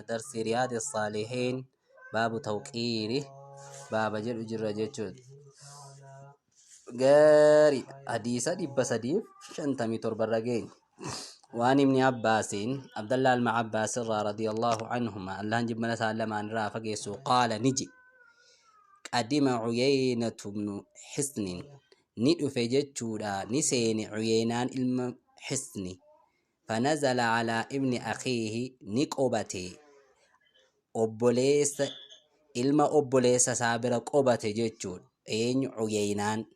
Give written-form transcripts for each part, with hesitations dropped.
درس رياض الصالحين باب توقيره باب جل أجر جتشود غاري حديثة دي بسديف شنتمي تربرجين وعن ابن عباس عبد الله بن عباس رضي الله عنهما الله نجيب من سلم عن رافق يسوع قال نجي قدم عيينة بن حسن ندف جتشودا نسين عيينان حسن فنزل على ابن أخيه نقبته obboleessa ilma obboleessa isaa bira qobate jechuudha. Eenyu Uyeynaan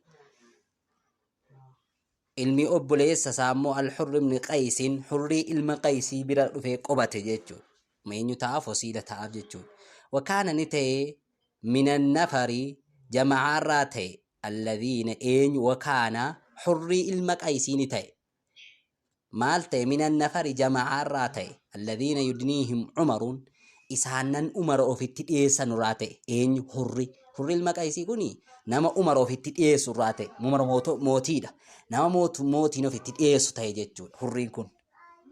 ilmi obboleessa isaa immoo Al-Hurr ibn Qaysin Hurrii ilma Qaysii bira dhufee qobate jechuudha. Eenyu ta'aaf wasiila ta'aaf jechuudha. Wakaana ni ta'e minan nafarii jama'aarraa ta'e alladhiina eenyu wakaana Hurrii ilma Qaysii ni ta'e maal ta'e minan nafarii jama'aarraa ta'e alladhiina yudniihim Umaruun isaanan Umar ofitti dhiyeessan irraa ta'e eenyu Hurri ilma Qaysii kuni nama Umar ofitti dhiyeessu irraa ta'e Umar mootiidha nama mootiin ofitti dhiyeessu ta'e jechuudha. Hurriin kun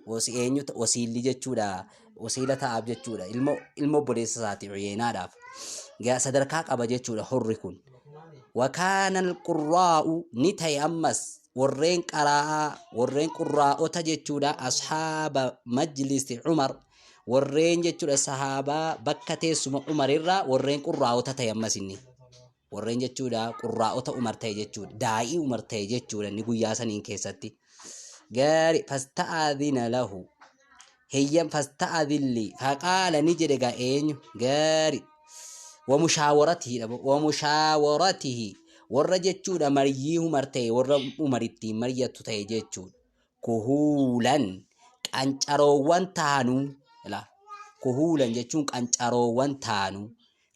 wasiilli jechuudha, wasiila ta'aaf jechuudha. Ilma obboleessa isaati Uyeynaadhaaf sadarkaa qaba jechuudha. Hurri kun wakaana alqurraa'u ni ta'e ammas warreen qurraa'ota jechuudha ashaaba majlisi Umar warreen jechuudha sahaabaa bakka teessuma Umar irraa warreen qurraa'ota ta'e ammas inni warreen jechuudha qurraa'ota Umar ta'e jechuudha daa'ii Umar ta'e jechuudha ni guyyaa saniin keessatti gaari fasta'adhina lahu heyyam fasta'adhilli faqaala ni jedhe gaa eenyu gaari wamushaawaratihi warra jechuudha maryii Umar ta'e warra Umar ittiin maryattu ta'e jechuudha kuhuulan qancaroowwan taanuu kuhuulan jechuun qancaroowwan taanu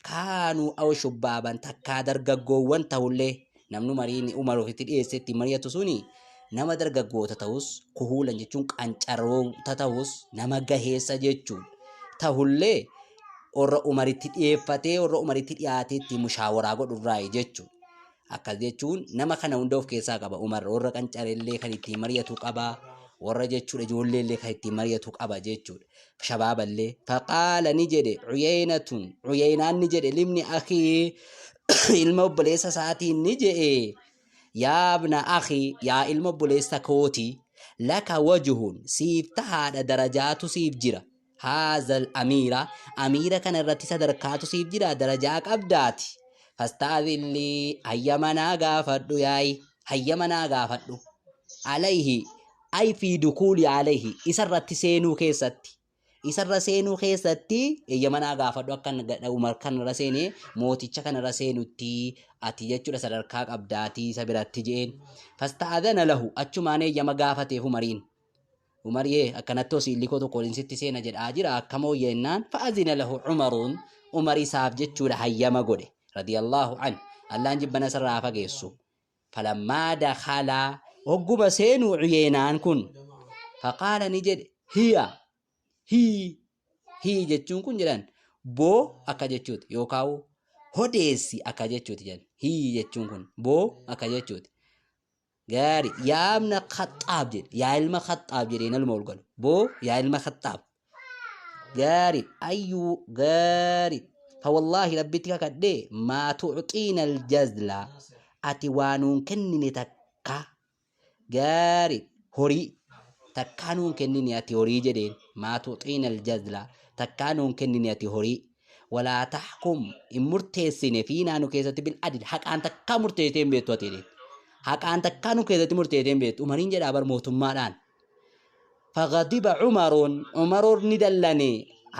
kaanuu aw shubbaaban takkaa dargaggoowwan ta'ullee namni mariin Umar ofitti dhiyeessetti mari'atu suni nama dargaggoota ta'us kuhuulan jechuun qancaroota ta'us nama gaheessa jechuun ta'ullee warra Umaritti dhiyeeffatee warra Umaritti dhiyaateetti mushaawaraa godhurraa jechuun akkas jechuun nama kana hunda of keessaa qaba Umar warra qancarellee kan ittiin mari'atu qaba warra jechuudha ijoolleellee kan ittiin mari'atu qaba jechuudha shabaaballee faqaala ni jedhe Uyeynaan ni jedhe limni akhii ilma obboleessa isaatiin ni jedhe yaa ibna akhii yaa ilma obboleessa kooti laka wajhun siif tahaadha darajaatu siif jira haazal amiira kana irratti sadarkaatu siif jira darajaa qabdaati fasta'adhilli hayyamanaa gaafadhu hayyamanaa gaafadhu alayhi ay fi dukuuli alayhi isarratti seenuu keessatti eeyyamanaa gaafadhu akka Umar kanarra seenee mooticha kanarra seenutti ati jechuudha sadarkaa qabdaatii isa biratti jeen fasta'adhana lahu achumaan eeyyama gaafateef Umariyee akkanatti wasiilli koo tokko sitti seena jedhaa jira akkamoo yennaan fa'azina lahu Umar isaaf jechuudha hayyama godhe radiyallahu an Allaan jibbana sarraa fageessu falammaa dakhalaa hogguma seenuu Uyeynaan kun faqaala ni jedhe hii jechuun kun jedhan boo akka jechuuti yookaan hodeessi akka jechuuti jedhan hii jechuun kun boo akka jechuuti gaari yaa ibna Khaxaab jedhe yaa ilma Khaxaab jedhee nalma ol galu boo yaa ilma Khaxaab gaari ayyuu gaari fawallaahi rabbitti kakadhee maa tu'xiina aljazla ati waanuun kennine takka gaari horii takkaanuun kennine ati horii jedheen maa tu'xiina aljazla takkaanuun kennine ati horii walaa tahkum in murteessine fiinaanu keessatti bil adil haqaan takkaa murteessitee hin beektu ati jedheen haqaan takkaanu keessatti murteessitee hin beektu Umariin jedhaa bar mootummaadhaan fagadiba Umaroon ni dallane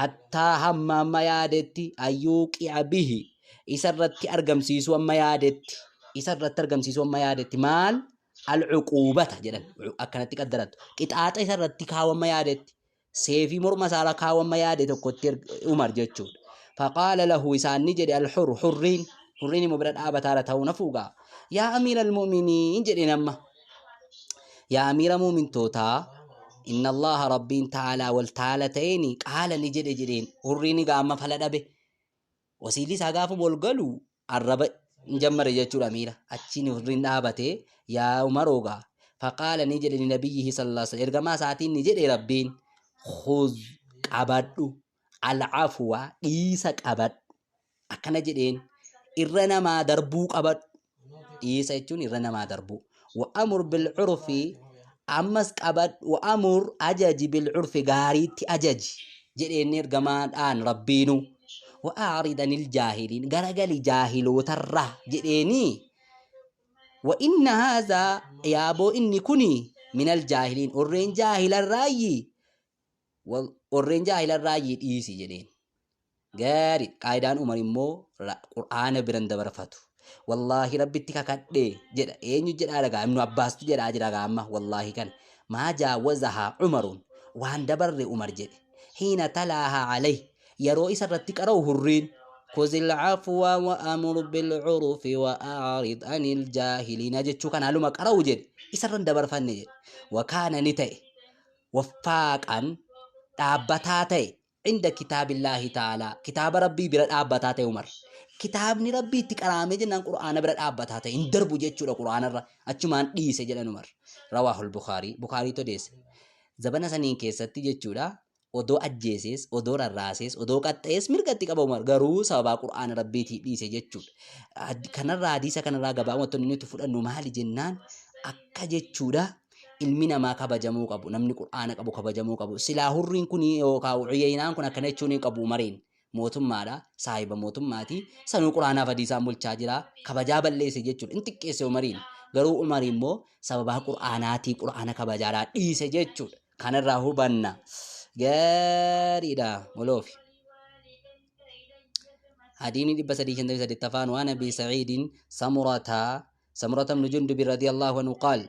hattaa hamma amma yaadetti ayyuuqi'a bihi isarratti argamsiisu amma yaadetti maal alcuquubata jedhan akkanatti qaddarattu qixaaxa isarratti kaawwama yaadetti seefii morma isaarra kaawwama yaade tokkotti Umar jechuudha faqaala lahu isaan ni jedhe hurriin immoo bira dhaabataara ta'uu nafuugaa yaa amiira almu'miniin jedhe namma yaa amiira mu'mintootaa inna allaha rabbiin ta'aalaa wal ta'ala ta'eeni qaala ni jedheen hurriin gaama fala dhabe wasiilli isaa gaafa ol galu arraba jammare jechuudha amiira achiin hurriin dhaabatee yaa Umaroogaa faqaala ni jedhe nabiyyihi sallallahu alaihi wasallam ergamaa isaatiin ni jedhe rabbiin khuz qabadhu العفو إيسا قبد أكنا جدين إرنا ما دربو قبد إيسا يجون إرنا ما دربو وأمر بالعرف أمس قبد وأمر أجج بالعرف غاريت أجج جدين نرجمان آن ربينو وأعرض عن الجاهلين غرقل جاهلو تره جديني وإن هذا يابو إني كني من الجاهلين أرين جاهل الرأي والأرين جاهل الرأي إيسي جدين غاري قايدان عمر مو قرآن برند برفتو والله ربي تكاكدي جد أين جد أرجع ابن عباس جد أجرا أما والله كان ما جاوزها عمر وان دبر عمر جد حين تلاها عليه يرو إسرتك أروه الرين خذ العفو وأمر بالعرف وأعرض عن الجاهلين جد شو كان علومك أروه جد إسرن دبر فني جد وكان نتي وفاقا دابتاتي عند كتاب الله تعالى كتاب ربي برد دابتاتي عمر كتابني ربي تكرامي جنان قرآن برد دابتاتي إن دربو جد شو القرآن الرا أجمان ديس جلن عمر رواه البخاري بخاري تو ديس زبنا سنين كيستي جد شو odoo ajjeeses odoo rarraases odoo qaxxees mirgatti qaba Umar garuu sababa qur'aana rabbiitii dhiise jechuudha kanarraa hadiisa kanarraa gabaabumatti nuti fudhannu maali jennaan akka jechuudha ilmi namaa kabajamuu qabu namni qur'aana qabu kabajamuu qabu silaa hurriin kun yookaan uyyeenaan kun akkana jechuun qabu Umariin mootummaadha saahiba mootummaati sanuu qur'aanaaf hadiisaan bulchaa jira kabajaa balleesse jechuudha in xiqqeesse Umariin garuu Umar immoo sababa qur'aanaatii qur'aana kabajaadhaa dhiise jechuudha kanarraa hubanna gaariidha moloofi حديث بسدي شندي سدي تفان وانا بسعيد سمرة بن جندب رضي الله عنه قال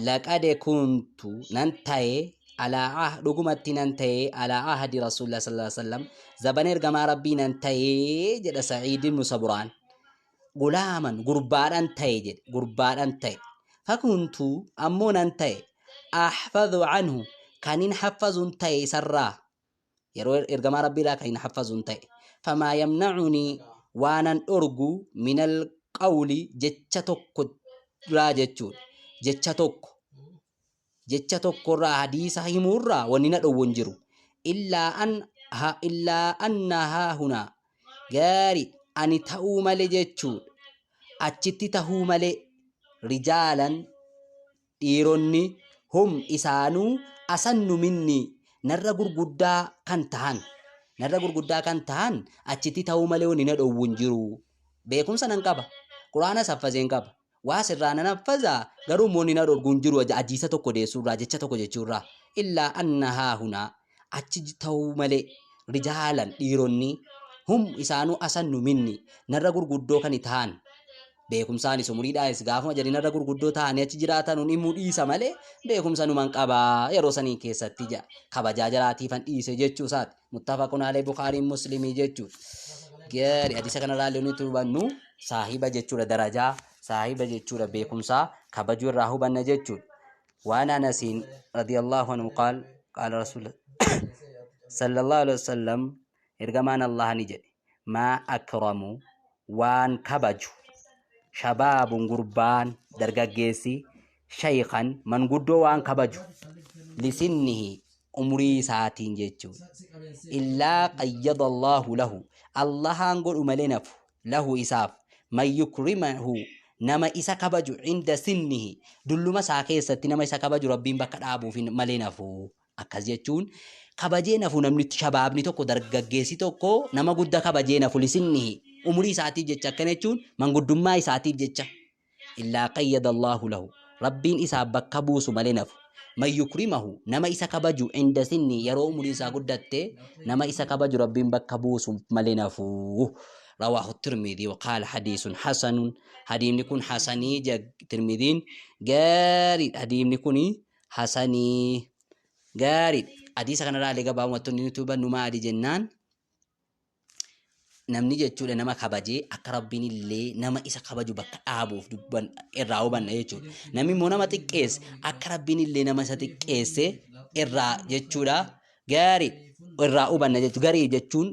لقد كنت ننتهي على عهد رقمت ننتهي على عهد رسول الله صلى الله عليه وسلم زبنير كما ربي ننتهي جد سعيد بن صبران غلاما قربان انتهي جد قربان انتهي فكنت أمو ننتهي أحفظ عنه كان حفظ انتهي سرا يروي إرقما ربي لا كان حفظ انتهي فما يمنعني وانا أرجو من القول جتشتك راجتشون جتشتك را حديث همورا وننا دوونجرو إلا أنها هنا غاري أني تهوم لجتشون أجتي تهوم رجالا إيروني هم إسانو أسنو مني نرى غرغدا kan tahan achitti ta'uu malee wani na dhowwun jiru beekumsa nan qaba quraana saffazeen qaba waa sirraa nan affaza garuu moonni na dhorguun jiru ajiisa tokko deessuurraa jecha tokko jechuurraa illaa annahaa hunaa achi ta'uu malee rijaalan dhiironni hum isaanuu asannu minni narra gurguddoo kan ta'an beekumsaanis umuriidhaas gaafuma jedhanii narra gurguddoo ta'anii achi jiraatan himuu dhiisa malee beekumsa numan qabaa yeroo sanii keessatti kabajaa jaraatiifan dhiise jechuu isaati muttafaqun alayhi Bukhariin Muslimii jechuu gaarii hadiisa kanarraa illee nuti hubannu saahiba jechuudha darajaa saahiba jechuudha beekumsaa kabajuu irraa hubanna jechuudha waan Anasiin radiyallahu anhu qaala rasuulullah sallallahu alaihi wasallam ergamaan Allah ni jedhe maa akramu waan kabaju shabaabun gurbaan dargaggeessi shaykhan manguddoo waan kabaju lisinnihi umrii isaatiin jechuudha illaa qayyada Allahu lahu Allahaan godhu malee nafu lahu isaaf man yukrimahu nama isa kabaju inda sinnihi dulluma isaa keessatti nama isa kabaju rabbiin bakka dhaabuuf malee nafu akkas jechuun kabajee nafu namni shabaabni tokko dargaggeessi tokko nama guddaa kabajee nafu lisinnihi umrii isaatiif jecha akkana jechuun manguddummaa isaatiif jecha illaa qayyada Allahu lahu rabbiin isaa bakka buusu malee nafu man yukrimahu nama isa kabaju inda sinni yeroo umrii isaa guddatte nama isa kabaju rabbiin bakka buusu malee nafu رواه الترمذي وقال حديث حسن حديث نكون حسني جا ترمذين غاري حديث نكوني حسني غاري حديث كان رالي غبا وتن يوتيوب نما دي جنان namni jechuudha nama kabajee akka rabbiin illee nama isa kabaju bakka dhaabuuf dubban irraa hubanna jechuudha namni immoo nama xiqqeesse akka rabbiin illee nama isa xiqqeesse irraa jechuudha gaarii irraa hubanna jechuudha garii jechuun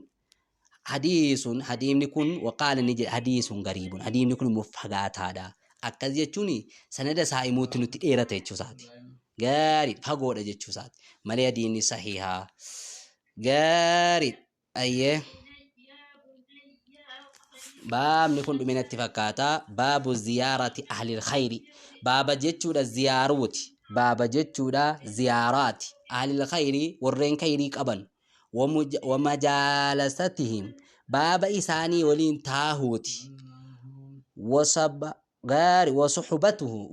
hadiisni kun waqaala ni jedha hadiisun gariibun hadiisni kun immoo fagaataadha akkas jechuun sanada isaa himuutti nutti dheerata jechuusaati gaarii fagoodha jechuusaati malee hadiisni sahihaa gaarii ayyee baabni kun dhuminatti fakkaata baabu ziyaarati ahlil khayri baaba jechuudha ziyaaruuti baaba jechuudha ziyaaraati ahlil khayri warreen khayrii qaban wamajaalasatihim baaba isaanii waliin taahuuti wasab gaari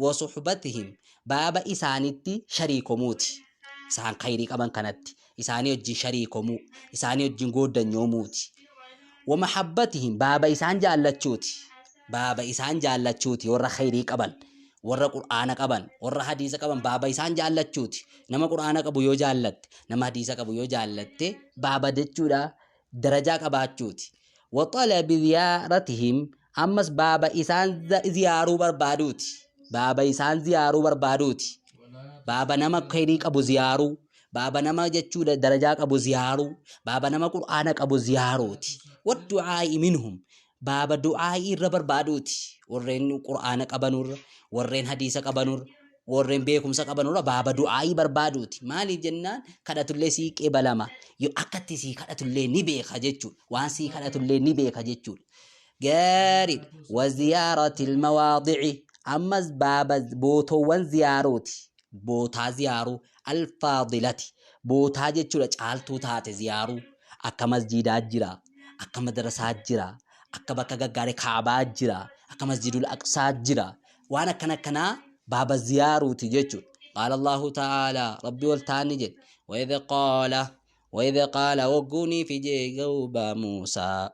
wasuxbatihim baaba isaanitti shariikomuuti isaan khayrii qaban kanatti isaanii wajjin shariikomuu isaanii wajjin gooddanyoomuuti ومحبتهم بابا إسان جالتشوتي بابا إسان جالتشوتي ورا خيري قبل ورا قرآن قبل ورا حديث قبل بابا إسان جالتشوتي نما قرآن قبو يو جالت نما حديث قبو يو جالت بابا دتشودا درجة قباتشوتي وطلب زيارتهم أمس بابا إسان زيارو بربادوتي بابا إسان زيارو بربادوتي بابا نما خيري قبو زيارو بابا نما جتشودا درجة قبو زيارو بابا نما قرآن قبو زياروتي والدعاء منهم باب دعاء الربر بادوتي ورين قرآن قبنور ورين حديث قبنور ورين بيكم سقبنور باب دعاء بربادوتي مالي جنان كدت اللي سيك إبلما يو أكتي سي كدت اللي نبي خجتشول وان سي كدت اللي نبي خجتشول جاري وزيارة المواضع أما باب بوتو وان زياروتي بوتا زيارو الفاضلة بوتا جتشول چالتو تات زيارو أكا مسجدات جرا akka madrasaa jira akka bakka gaggaaree kaabaa jira akka masjidul aqsaa jira waan akkana baaba ziyaaruuti jechuudha qaala allahu ta'ala rabbi wal ta'ani jedhe وإذ قال وقوني في جيغوبا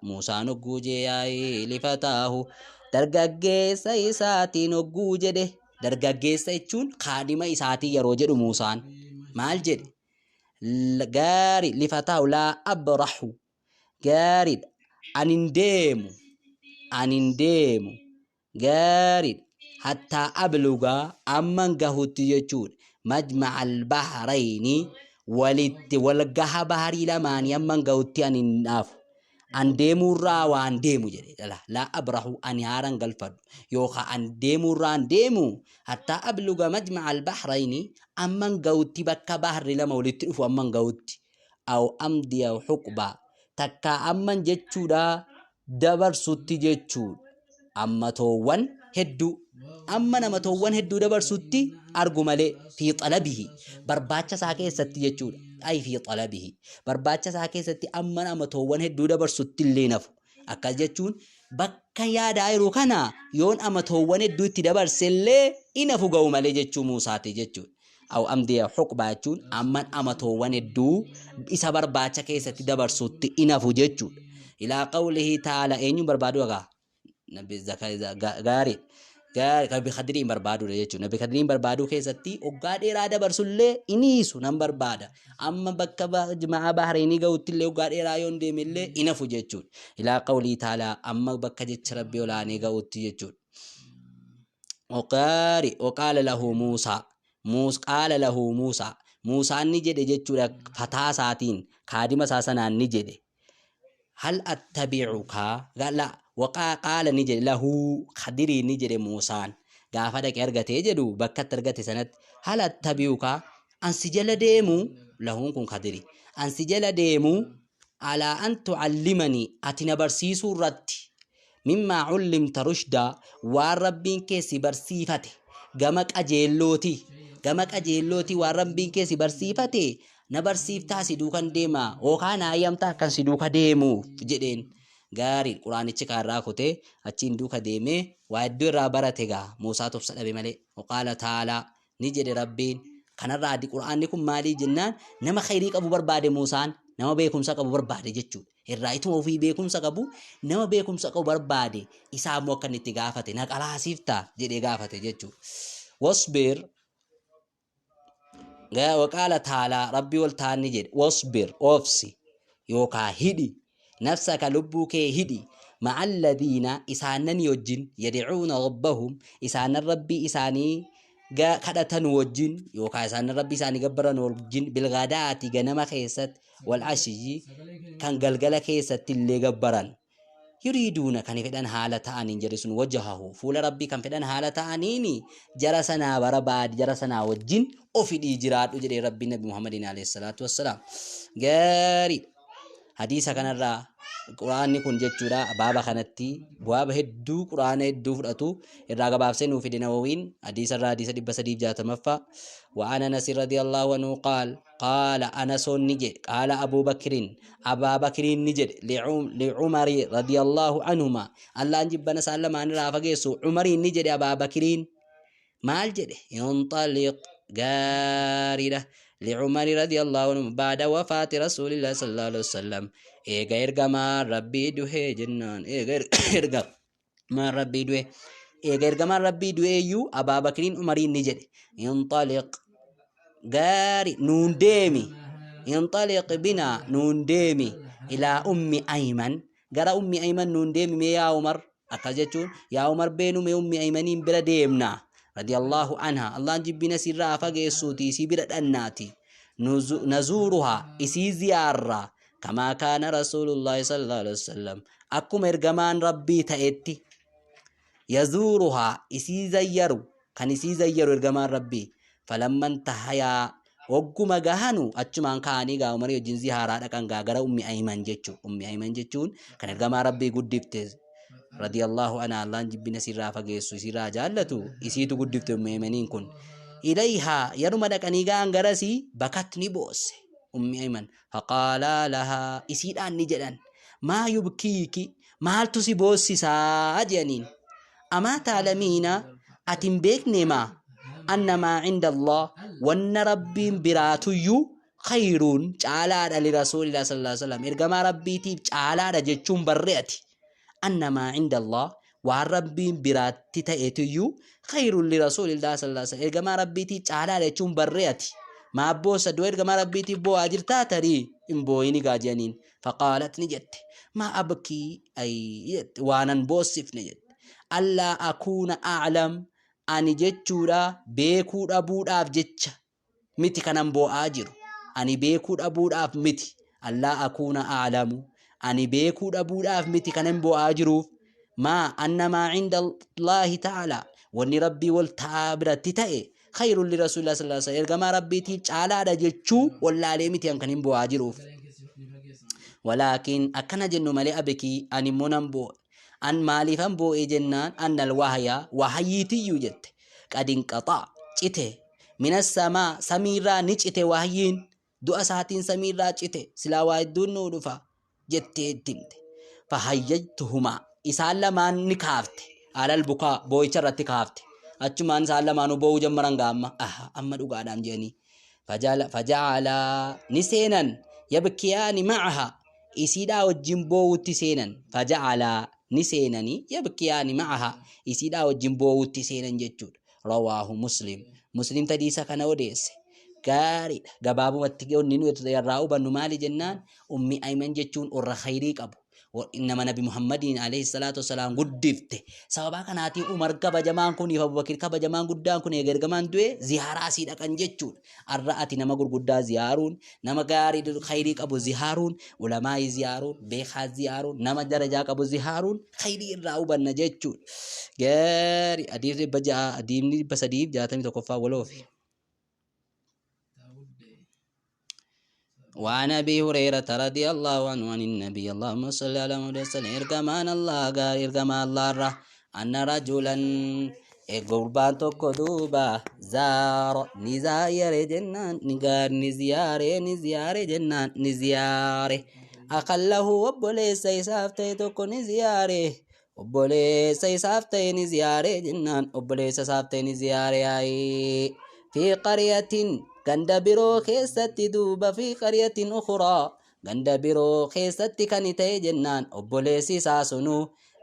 موسى نقو جياي لفتاه درقاقيس إساتي نقو جده درقاقيس إيشون خادمة إساتي يروجد موسى مال جده قاري لفتاه لا أبرحو gaarid anin deemu gaarid hattaa ablugaa amman gahutti jechuudha majmaca albahrayni walitti walgaha baharii lamaanii amman gahutti anin dhaafu an deemurraa waan deemu jedhe laa abrahu ani haaran galfadhu yookaan an deemurraa an deemu hattaa abluga majmaca albahrayni amman gahutti bakka baharri lama walitti dhufu amman gahutti aw amdiya huqbaa takka amman jechuudha dabarsutti jechuudha ammatoowwan hedduu amma namatoowwan hedduu dabarsutti argu malee fi xalabihi barbaacha isaa keessatti jechuudha ay fi xalabihi barbaacha isaa keessatti amma namatoowwan hedduu dabarsutti illee nafu akkas jechuun bakka yaadaa jiru kana yoon amatoowwan hedduu itti dabarsellee inafu ga'u malee jechuu Muusaati jechuudha أو أمدي حقبة جون أمن أمته وندو إسا برباچا كيسة دبرسوت إنا فوجتشو إلى قوله تعالى أين بربادو غا نبي غاري كبي خدرين بربادو رجتشو نبي خدرين بربادو كيسة تي أقاد إرادة برسولة إنيسو نمبر بادا أما بكبا جماعة بحريني غوت اللي أقاد إرايون دي ملي إنا فوجتشو إلى قوله تعالى أما بكجت ربي ولاني غوت يجتشو وقال له موسى قال له موسى نجد جتشورا فتا ساتين خادم ساسنا نجد هل أتبعك قال لا قال نجد له خدري نجد موسى غافدك ارغتي جدو بكت ارغتي سنت هل أتبعك أن سجل ديمو لهم كن خدري أن سجل ديمو على أن تعلمني أتنبرسيسو رتي مما علمت رشدا وربين كيسي برسيفته غمك أجيلوتي وربين كيسي برسيفته نبرسيفتا سيدوكا ديما وكان أيامتا كان سيدوكا ديمو جدين غاري القرآن اتشكار راكوتي اتشين دوكا ديمي وادو رابرتغا موسى تفسد بمالي وقال تعالى نجد ربين كان الرادي قرآن نكم مالي جنان نما خيريك أبو برباد موسى نما بيكم ساق أبو برباد جتشو الرأيتم وفي بيكم ساقبو نما بيكم ساق أبو برباد إسا موكا نتغافتي ناك على سيفتا جدي غافتي جتشو واصبر وقال تعالى ربي والتاني جد واصبر أوفسي يوكا هدي نفسك لبوك هدي مع الذين إسانن يوجن يدعون ربهم إسان الربي إساني كدتن وجن يوكا إسان الربي إساني قبرن وجن بالغداة جنما خيست والعشي كان قلقل خيست اللي قبرن يريدون كان فدان حالة أنين جرسون وجهه فول ربي كان فدان حالة أنيني جرسنا برباد جرسنا وجين وفي الإجراد وجري ربي النبي محمد عليه الصلاة والسلام غاري حديث كان الرا قرآن كن جتشورا بابا خانتي بواب هدو قرآن هدو فرأتو الراغ باب سنو في دنووين حديث الرا حديث دي بسديب جات مفا وعن أنس رضي الله عنه قال أنس نجد قال أبا بكر نجد لعمر رضي الله عنهما الله نجب نسأل عن رافقيسو عمر نجد أبا بكر مال جده ينطلق غارده لعمر رضي الله عنه بعد وفاة رسول الله صلى الله عليه وسلم غير ما ربي دوه جنان غير ما ربي دوه غير ما ربي دوه يو أبا بكر عمر نجد ينطلق غاري نونديمي ينطلق بنا نونديمي إلى أم أيمن غرا أم أيمن نونديمي يا عمر أكجتون يا عمر بينو مي أم أيمنين بلا ديمنا رضي الله عنها الله جبنا سرا فجأة صوتي سبرت الناتي نزورها إسي زيارة كما كان رسول الله صلى الله عليه وسلم أكو مرجمان ربي تأتي يزورها إسي زيرو كان إسي زيرو مرجمان ربي فلما انتهيا وقما جهنو أتشمان كاني جاو مريو جنزي هارا كان جاغرا أمي أيمن جتشون كان مرجمان ربي قدفتز رضي الله عنها الله جبنا سرا فجيسو سرا جالتو إسيتو قدفت ميمنين كن إليها يرمدك أنيغا أنغرسي بكتني بوس أمي أيمن فقال لها إسيد أني جدن ما يبكيكي ما تسي بوسي ساجنين أما تعلمين أتنبيك نما أنما عند الله وأن ربي براتيو خيرون جعلا لرسول الله صلى الله عليه وسلم إرقما ربي تيب جعلا جتشون بريتي أنما عند الله والرب برات تأتيو خير لرسول الله صلى الله عليه وسلم إرجع ربي تي على لشون بريتي ما بوس دو إرجع ربي تي بو أجرتا تري إن بويني جاجانين فقالت نجت ما أبكي أي وانا بوسف نجت ألا أكون أعلم أني جتشورا بيكود أبود أف جتش متي كنن بو أجر أني بيكود أبود أف متي ألا أكون أعلم أني بيكود أبود أف متي كنن بو أجروف ما أنما عند الله تعالى وني ربي والتابرة تتأي خير لرسول الله صلى الله عليه وسلم إرجما ربي تيج على رجتشو ولا علمتي أن كنن بو أجروف ولكن أكن جنو ملي أبكي أني منبو أن مالي فنبو إجنان أن وحيتي يوجد قد انقطع جته من السماء سميرا نجته وحيين دو أساتين سميرا جته سلا وايدون نودفا جته تمت فحيجتهما إسال لمان نكافت على البكاء بويشرت كافت أجمان سال لمان بو جمران أما دوغادام جاني فجعل نسينا يبكيان معها إسيدا وجنبو تسينا فجعل نسينني يبكيان معها إسيدا وجنبو تسينا جتشود رواه مسلم تديسا كان وديس غاري غبابو متجون نينو يتراو بنو مالي جنان أمي أيمن جتشون أور خيري قبو وإنما نبي محمد عليه الصلاة والسلام قدفته سبب كاناتي عمر كبا جمان كوني أبو بكر كبا جمان قدام كوني غير كمان دوي زيارة سيدا كان جتشون الرأتي نما قد زيارون نما غاري خيري أبو زيارون علماء زيارون بيخاز زيارون نما درجة أبو زيارون خيري الرأو بنا جتشون غاري أديب بجا أديبني بس أديب جاتني تكفى ولوفي وعن أبي هريرة رضي الله عنه عن النبي اللهم صل على محمد وسلم إرجمان الله قال إرجمان الله أن رجلا قربان تكذوبا زار نزاير جنان نجار نزيار جنان نزياره أقله وبولي سيسافتي تكو نزياره وبولي سيسافتي نزياره جنان وبولي سيسافتي نزياره في قرية غندبرو خيستي دوبا في قرية أخرى غندبرو خيستي كانتي جنان أبوليسي ساسونو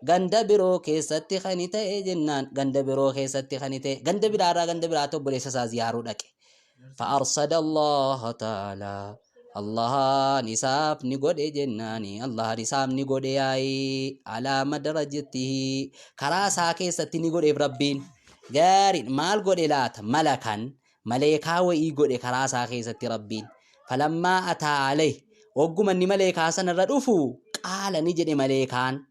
غندبرو خيستي خانتي جنان غندبرو خيستي خانتي غندبرا أبوليسي سازيارو لك فأرصد الله تعالى الله نساب نقود جناني الله نساب نقود ياي على مدرجته كراسا خيستي نقود ربين غارين مال قود إلات ملكان ملائكة وإيجود كراسة خيسة ربين فلما أتى عليه وقم أن ملائكة سنردفو قال نجد ملائكان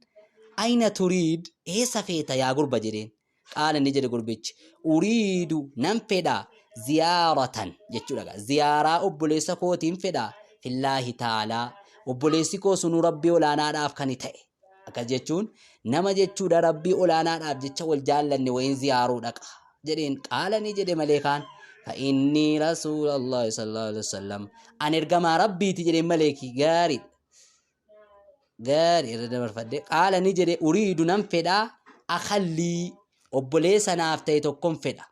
أين تريد إيه سفيتا يا قربة جرين قال نجد قربتش أريد ننفدا زيارة جتشو زيارة أبوليسا كوتين فدا في الله تعالى أبوليسي كو سنو ربي ولانا داف كاني تأي أكا جتشون نما جتشو دا ربي ولانا داف جتشو والجالة وين زيارو دك جرين قال نجد مليكان فإني رسول الله صلى الله عليه وسلم أن إرقم ربي تجري مليكي قاري قال نجري أريد ننفدا أخلي أبوليسا نافتي تكون فدا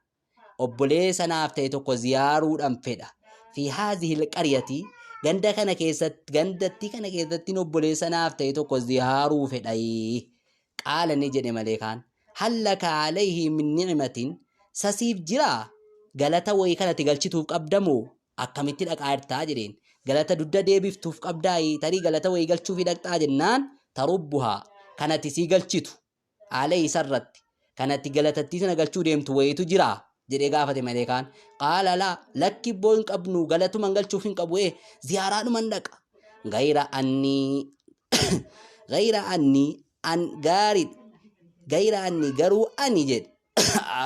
أبوليسا نافتي تكو زيارو أنفدا في هذه القرية غندا كان كيست غندتي كان كيستين أبوليسا نافتي تكو زيارو فدا قال نجري مليكان هل لك عليه من نعمة سسيف جرا galata wayii kana galchituuf qabdamoo akkamitti dhaqaartaa jedheen galata dudda deebiftuuf qabdaay tarii galata wayii galchuuf dhaqxaa jennaan tarubbuhaa kanatti sii galchitu alee isarratti kanatti galatatti sana galchuu deemtu wayiitu jira jedhee gaafate maleekaan qaala laa lakki boon qabnu galatuman galchuuf hin qabu ziyaaraadhuman dhaqa gayra anni an gaarid gayra anni garuu ani jedhe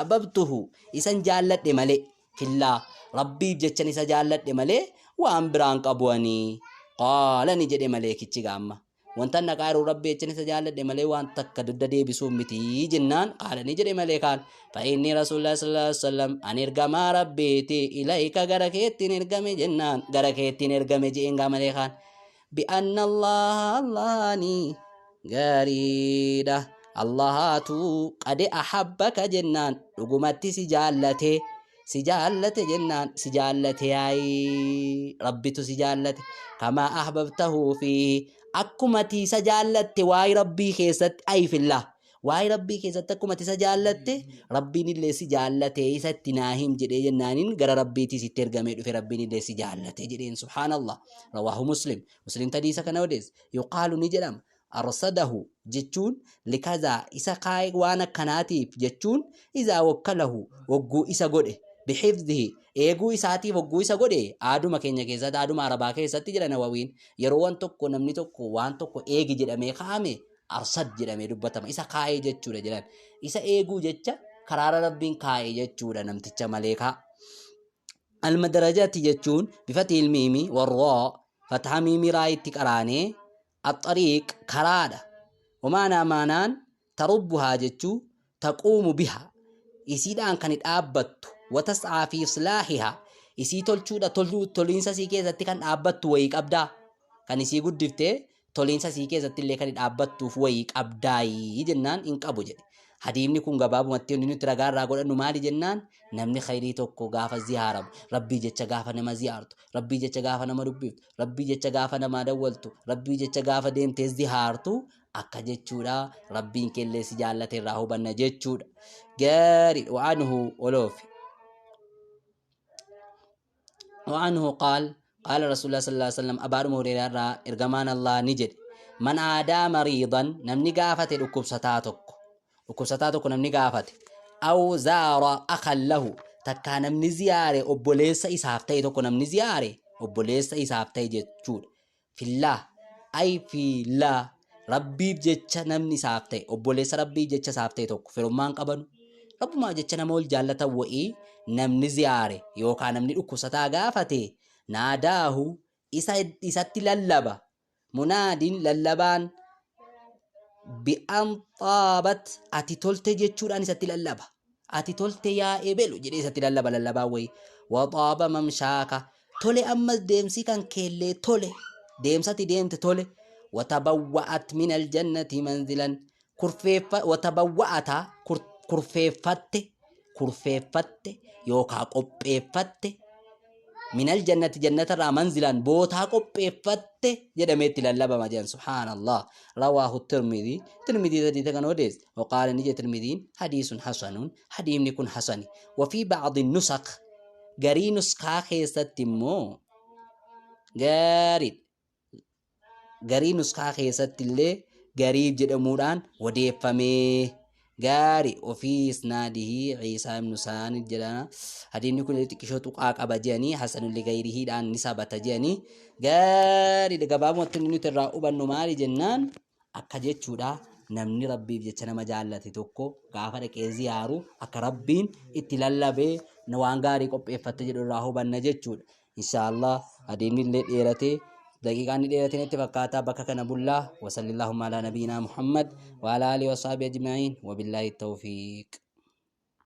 أحببته إسان جالت ملي في الله ربي بجتشن إسان جالت ملي وأن برانك أبواني قال نجد مليك تشيغاما وانتن نقارو ربي بجتشن إسان جالت ملي وان تكدد دي بسومتي جنان قال نجد مليكان فإني رسول الله صلى الله عليه وسلم أن إرقام ربيتي إليك غركيتي نرقم جنان غركيتي نرقم جئنغا مليكان بأن الله غريدة Allahatu qade ahabbaka jennaan dhugumatti si jaallate jennaan si jaallate yaay rabbitu si jaallate kama ahbabtahu fi akkumati isa jaallatte waay rabbii keessatti ay fillah waay rabbii keessatti akkumati isa jaallatte rabbiin illee si jaallate isatti naahim jedhee jennaanin gara rabbiitti sitti ergamee dhufe rabbiin illee si jaallate jedheen subhanallah rawahu muslim tadiisa kana odees yuqaalu ni jedhama أرصده جتون لكذا إسا قايق وانا كناتيف جتون إذا وكله وقو إسا قده بحفظه إيقو إساتي وقو إسا قده آدو مكينيا كيسات آدو معربا كيسات تجرى نواوين يروان توكو نمني توكو وان توكو إيقي جرمي خامي أرصد جرمي ربطم إسا قايق جتون جران إسا إيقو جتشا قرار ربين قايق جتون نمتشا مليكا المدرجات جتون بفتح الميمي والراء فتح ميمي رايت تكراني الطريق كرادة ومعنى مانان تربها جتشو تقوم بها إسيدان كانت آبت وتسعى في إصلاحها إسي تلشو دا تولينسا سيكي زتي كان آبت ويك أبدا كان إسي قد دفته تولينسا سيكي زتي اللي كانت آبت ويك أبداي جنان إنك أبو جدي حديمني كون غباب متيون نيو ترغار راغول انو مالي جنان نمني خيري توكو غافا زيارب ربي جچا غافا نما زيارتو ربي جچا غافا نما دبيت ربي جچا غافا نما دولتو ربي جچا غافا ديم تيز زيارتو akka jechuudha rabbiin kellee si jaallate irraa hubanna jechuudha gaarii وعنه قال رسول الله صلى الله عليه وسلم أبار موريرا إرغمان الله نجد من عادا مريضا نمني غافت وكبستاتك نمني غافت أو زار أخا له تكا نمني زيارة أبوليس إسافتي تكو نمني زيارة أبوليس إسافتي جتشود في الله أي في الله ربي بجتشا نمني سافتي أبوليس ربي بجتشا سافتي تكو فرمان قبنو رب ما جتشا نمول جالة وإي نمني زيارة يوكا نمني أكستا غافتي ناداه إساتي للبا مناد للبان بأن طابت أتي تولتي جتشور أن إساتي للبا أتي تولتي يا إبلو جدي إساتي للبا وي وطاب ممشاكا تولي أمس ديمسي كان كيلي تولي ديمساتي ديمت تولي وتبوأت من الجنة منزلا وتبوأت كرفيفت يوكا قبيفت من الجنة جنة را منزلا بوتا قبيفت جدمت للبا مجان سبحان الله رواه الترمذي ذي تغنوديس وقال نجي ترمذي حديث حسن حديث نكون حسن وفي بعض النسخ غري نسخة خيستمو غري نسخة خيست اللي غريب جدمودان وديفمي غاري وفي اسناده عيسى بن سان الجلانا حديث نكون لتكشو تقاق أبجاني حسن لغيره دان نسابة جاني غاري دقباب وطنين تراؤبا نماري جنان أكجت شودا namni rabbiif jecha nama jaallate tokko gaafa dhaqee ziyaaru akka rabbiin itti lallabee waan gaarii qopheeffatte jedhu irraa hubanna jechuudha. Inshaallah adeemni illee dheeratee daqiiqaan dheerateen itti fakkaataa bakka kana bullaa. Wasallallaahu ala nabiyyinaa Muhammad wa ala alihi wa sahbihi ajma'iin wa billaahi tawfiiq.